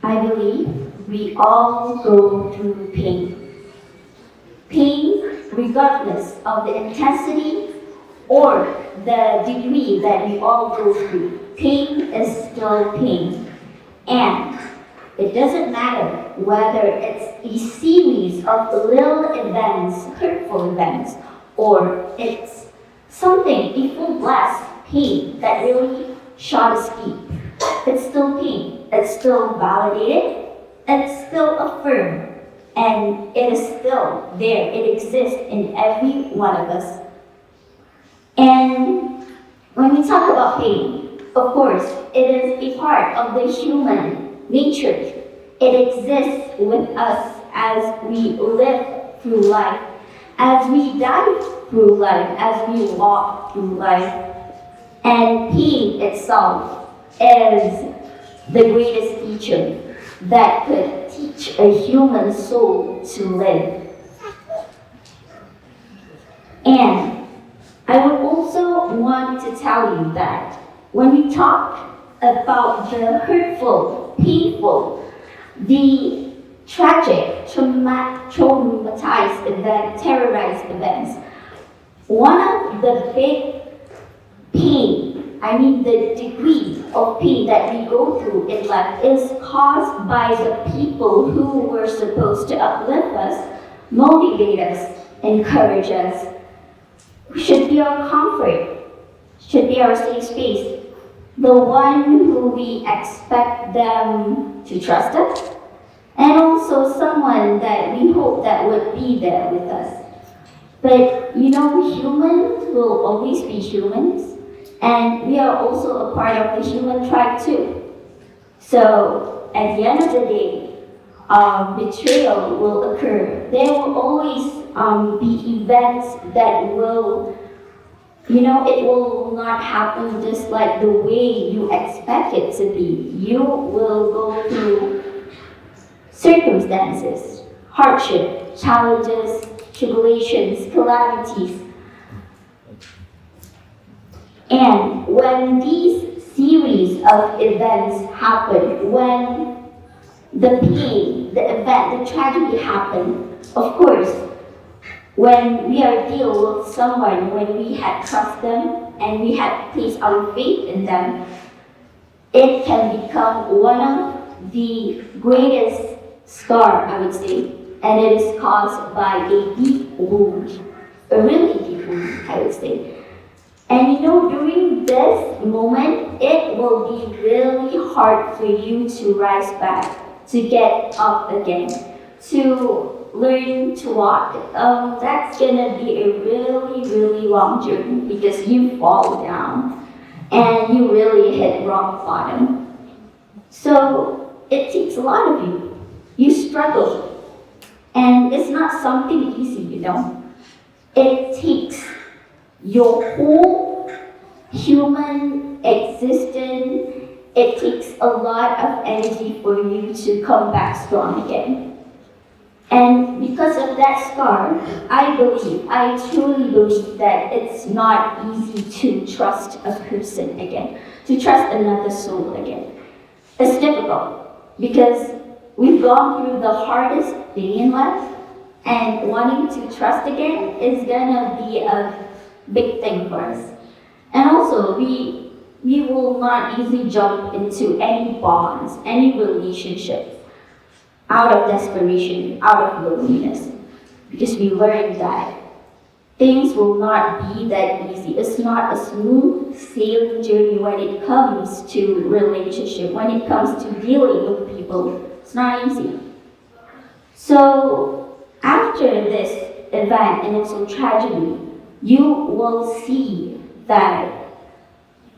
I believe we all go through pain. Pain, regardless of the intensity or the degree that we all go through. Pain is still pain. And it doesn't matter whether it's a series of little events, hurtful events, or it's something, a full blast pain that really shot us deep. It's still pain. It's still validated. It's still affirmed. And it is still there. It exists in every one of us. And when we talk about pain, of course, it is a part of the human nature. It exists with us as we live through life, as we die through life, as we walk through life. And pain itself is the greatest teacher that could teach a human soul to live. And I would also want to tell you that when we talk about the hurtful, painful, the tragic, traumatized event, terrorized events, one of the big the degree of pain that we go through in life is caused by the people who were supposed to uplift us, motivate us, encourage us, should be our comfort, should be our safe space, the one who we expect them to trust us, and also someone that we hope that would be there with us. But humans will always be humans, and we are also a part of the human tribe too. So at the end of the day, betrayal will occur. There will always be events that will, it will not happen just like the way you expect it to be. You will go through circumstances, hardship, challenges, tribulations, calamities. And when these series of events happen, when the pain, the event, the tragedy happen, of course, when we are dealing with someone, when we had trust them and we had placed our faith in them, it can become one of the greatest scar, I would say, and it is caused by a deep wound, a really deep wound, I would say. And during this moment, it will be really hard for you to rise back, to get up again, to learn to walk. That's gonna be a really, really long journey because you fall down and you really hit rock bottom. So it takes a lot of you. You struggle. And it's not something easy, It takes your whole human existence, it takes a lot of energy for you to come back strong again. And because of that scar, I truly believe that it's not easy to trust a person again, to trust another soul again. It's difficult because we've gone through the hardest thing in life, and wanting to trust again is gonna be a big thing for us. And also, we will not easily jump into any bonds, any relationship out of desperation, out of loneliness, because we learned that things will not be that easy. It's not a smooth sailing journey when it comes to relationship, when it comes to dealing with people. It's not easy. So after this event and also tragedy, you will see that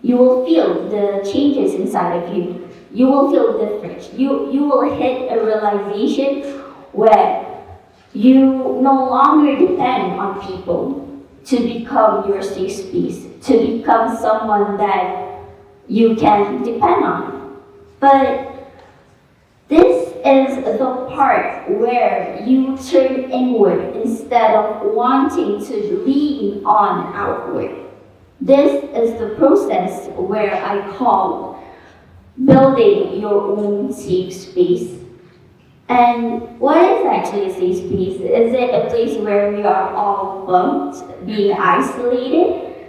you will feel the changes inside of you. You will feel different. You will hit a realization where you no longer depend on people to become your safe space, to become someone that you can depend on. But this is the part where you turn inward instead of wanting to lean on outward. This is the process where I call building your own safe space. And what is actually a safe space? Is it a place where we are all bumped, being isolated?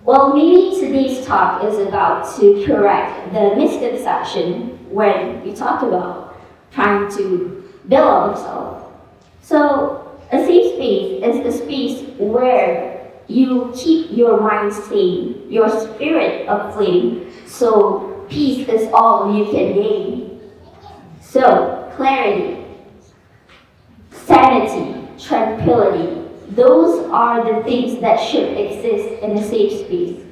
Well, maybe today's talk is about to correct the misconception when we talk about trying to build ourselves. So, a safe space is a space where you keep your mind sane, your spirit aflame, so peace is all you can gain. So, clarity, sanity, tranquility, those are the things that should exist in a safe space.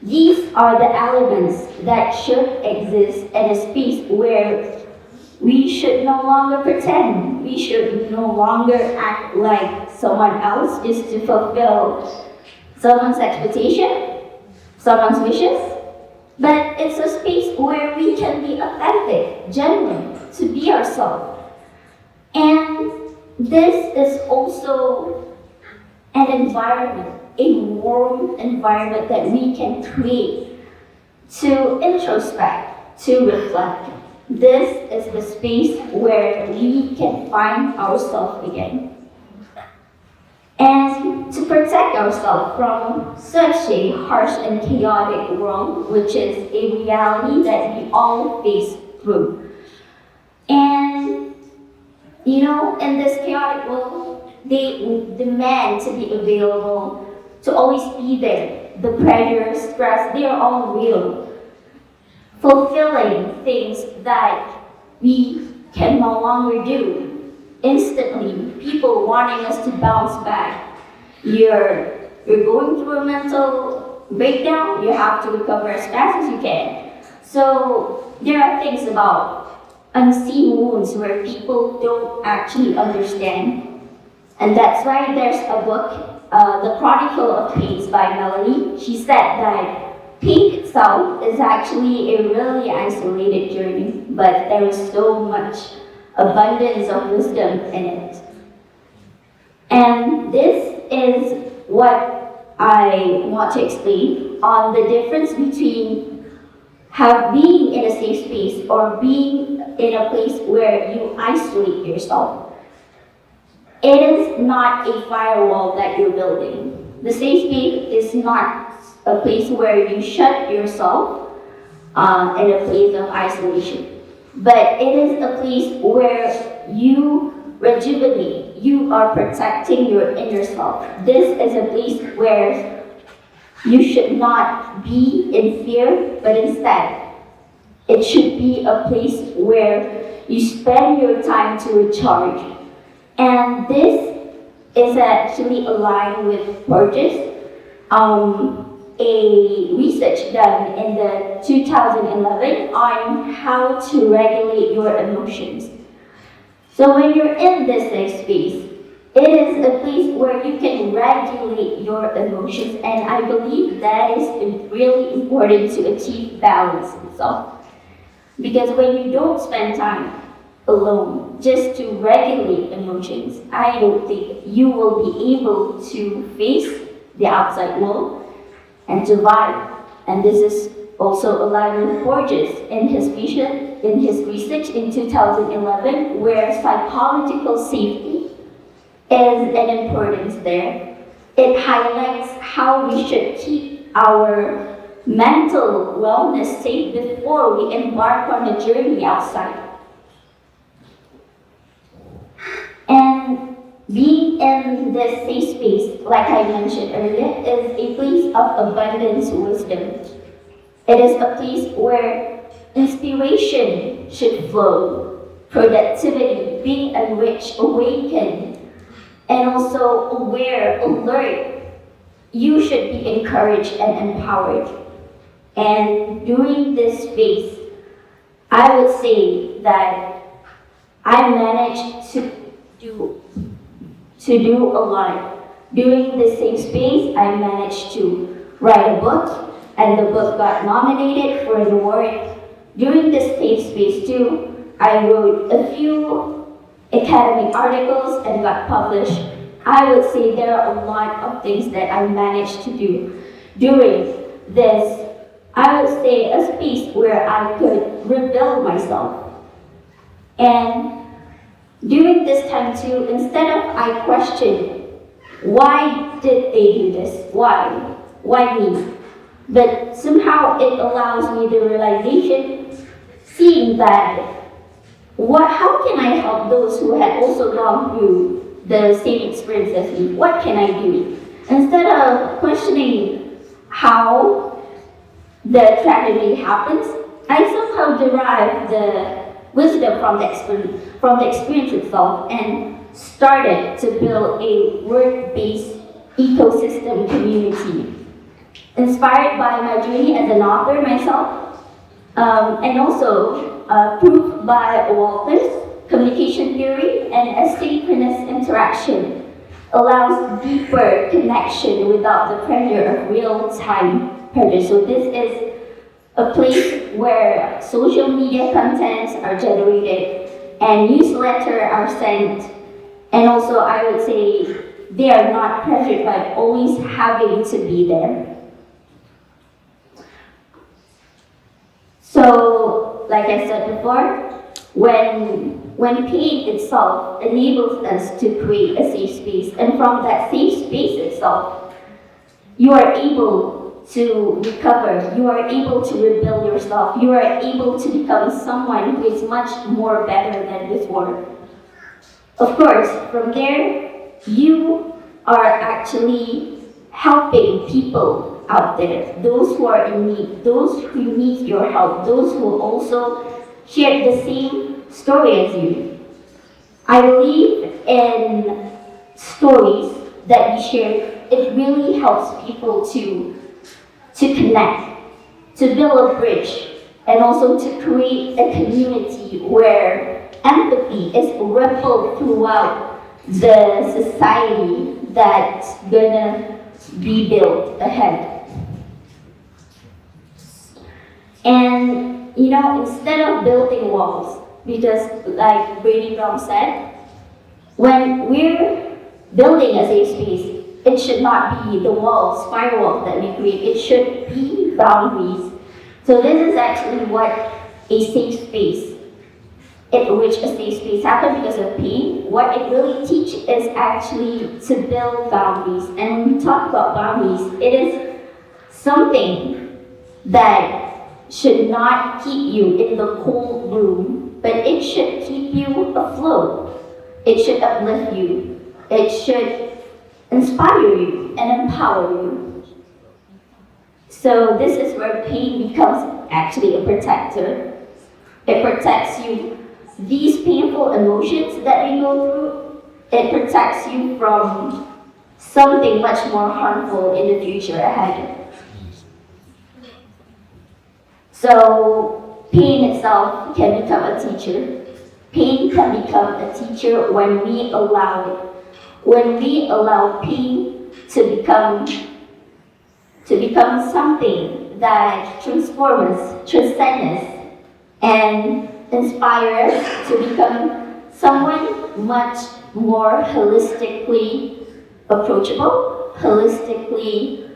These are the elements that should exist in a space where we should no longer pretend. We should no longer act like someone else just to fulfill someone's expectation, someone's wishes. But it's a space where we can be authentic, genuine, to be ourselves. And this is also an environment, a warm environment that we can create to introspect, to reflect. This is the space where we can find ourselves again. And to protect ourselves from such a harsh and chaotic world, which is a reality that we all face through. And, in this chaotic world, they demand to be available, to always be there. The pressure, stress, they are all real. Fulfilling things that we can no longer do instantly. People wanting us to bounce back. You're going through a mental breakdown, you have to recover as fast as you can. So there are things about unseen wounds where people don't actually understand. And that's why there's a book, The Chronicle of Pains by Melanie. She said that pain itself is actually a really isolated journey, but there is so much abundance of wisdom in it. And this is what I want to explain on the difference between being in a safe space or being in a place where you isolate yourself. It is not a firewall that you're building. The safe space is not a place where you shut yourself in a place of isolation. But it is a place where you rejuvenate, you are protecting your inner self. This is a place where you should not be in fear, but instead, it should be a place where you spend your time to recharge. And this is actually aligned with Burgess. A research done in the 2011 on how to regulate your emotions. So when you're in this safe space, it is a place where you can regulate your emotions, and I believe that is really important to achieve balance itself. Because when you don't spend time alone just to regulate emotions, I don't think you will be able to face the outside world and survive. And this is also aligned with Borges in his research in 2011, where psychological safety is an importance there. It highlights how we should keep our mental wellness safe before we embark on a journey outside. And being in this safe space, like I mentioned earlier, is a place of abundance wisdom. It is a place where inspiration should flow, productivity, being enriched, awakened, and also aware, alert. You should be encouraged and empowered. And during this space, I would say that I managed to do a lot. During this safe space, I managed to write a book, and the book got nominated for an award. During this safe space too, I wrote a few academic articles and got published. I would say there are a lot of things that I managed to do during this I would say a space where I could rebuild myself. And during this time too, instead of I question, why did they do this? Why? Why me? But somehow it allows me the realization, seeing that how can I help those who had also gone through the same experience as me? What can I do? Instead of questioning how the tragedy happens, I somehow derive the wisdom from the experience itself and started to build a work-based ecosystem community. Inspired by my journey as an author myself, and also proof by Walter's communication theory and asynchronous interaction allows deeper connection without the pressure of real-time pressure. So this is a place where social media contents are generated and newsletters are sent. And also I would say they are not pressured by always having to be there. So, like I said before, when pain itself enables us to create a safe space, and from that safe space itself, you are able to recover, you are able to rebuild yourself, you are able to become someone who is much more better than before. Of course, from there, you are actually helping people out there, those who are in need, those who need your help, those who also share the same story as you. I believe in stories that you share. It really helps people to connect, to build a bridge, and also to create a community where empathy is rippled throughout the society that's gonna be built ahead. And instead of building walls, because like Brady Brown said, when we're building a safe space, it should not be the walls, firewalls that we create. It should be boundaries. So this is actually what a safe space, in which a safe space happens because of pain. What it really teaches is actually to build boundaries. And when we talk about boundaries, it is something that should not keep you in the cold room, but it should keep you afloat. It should uplift you. It should inspire you and empower you. So this is where pain becomes actually a protector. It protects you. These painful emotions that we go through, it protects you from something much more harmful in the future ahead. So pain itself can become a teacher. Pain can become a teacher when we allow it. When we allow pain to become something that transforms us, transcends us, and inspires us to become someone much more holistically approachable, holistically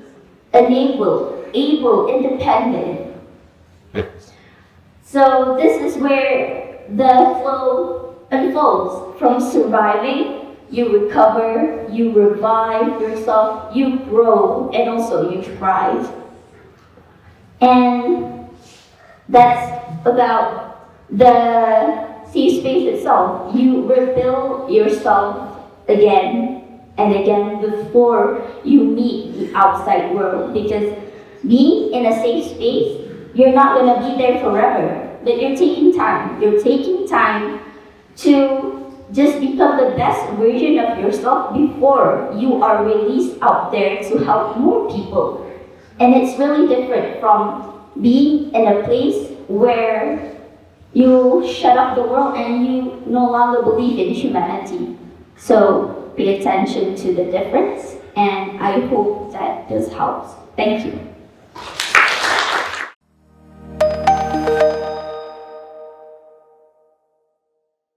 enabled, able, independent. So this is where the flow unfolds. From surviving, you recover, you revive yourself, you grow, and also you thrive. And that's about the safe space itself. You rebuild yourself again and again before you meet the outside world. Because being in a safe space, you're not going to be there forever, but you're taking time. You're taking time to just become the best version of yourself before you are released out there to help more people. And it's really different from being in a place where you shut off the world and you no longer believe in humanity. So pay attention to the difference, and I hope that this helps. Thank you.